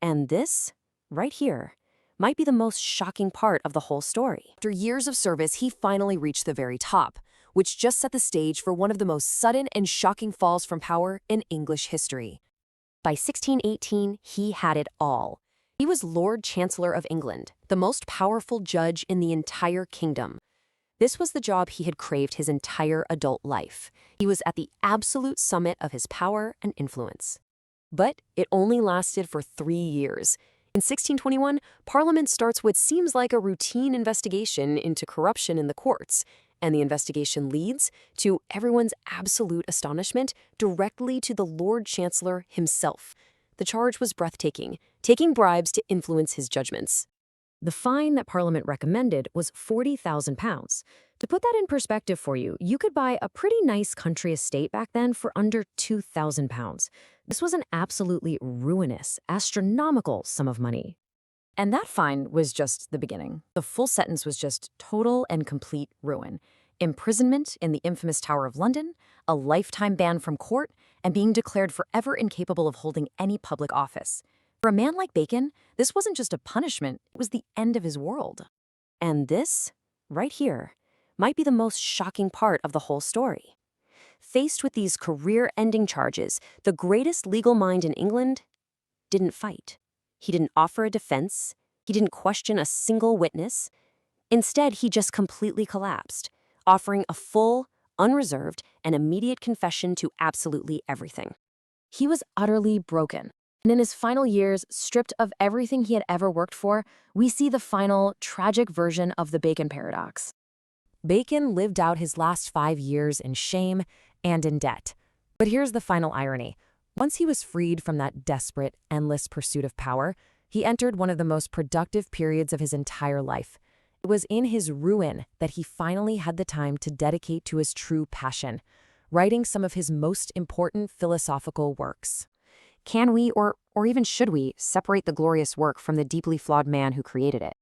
And this, right here, might be the most shocking part of the whole story. After years of service, he finally reached the very top, which just set the stage for one of the most sudden and shocking falls from power in English history. By 1618, he had it all. He was Lord Chancellor of England, the most powerful judge in the entire kingdom. This was the job he had craved his entire adult life. He was at the absolute summit of his power and influence. But it only lasted for 3 years. In 1621, Parliament starts what seems like a routine investigation into corruption in the courts, and the investigation leads, to everyone's absolute astonishment, directly to the Lord Chancellor himself. The charge was breathtaking, taking bribes to influence his judgments. The fine that Parliament recommended was £40,000. To put that in perspective for you, you could buy a pretty nice country estate back then for under £2,000. This was an absolutely ruinous, astronomical sum of money. And that fine was just the beginning. The full sentence was just total and complete ruin. Imprisonment in the infamous Tower of London, a lifetime ban from court, and being declared forever incapable of holding any public office. For a man like Bacon, this wasn't just a punishment, it was the end of his world. And this, right here, might be the most shocking part of the whole story. Faced with these career-ending charges, the greatest legal mind in England didn't fight. He didn't offer a defense. He didn't question a single witness. Instead, he just completely collapsed, offering a full, unreserved, and immediate confession to absolutely everything. He was utterly broken. And in his final years, stripped of everything he had ever worked for, we see the final, tragic version of the Bacon paradox. Bacon lived out his last 5 years in shame and in debt. But here's the final irony. Once he was freed from that desperate, endless pursuit of power, he entered one of the most productive periods of his entire life. It was in his ruin that he finally had the time to dedicate to his true passion, writing some of his most important philosophical works. Can we, or even should we, separate the glorious work from the deeply flawed man who created it?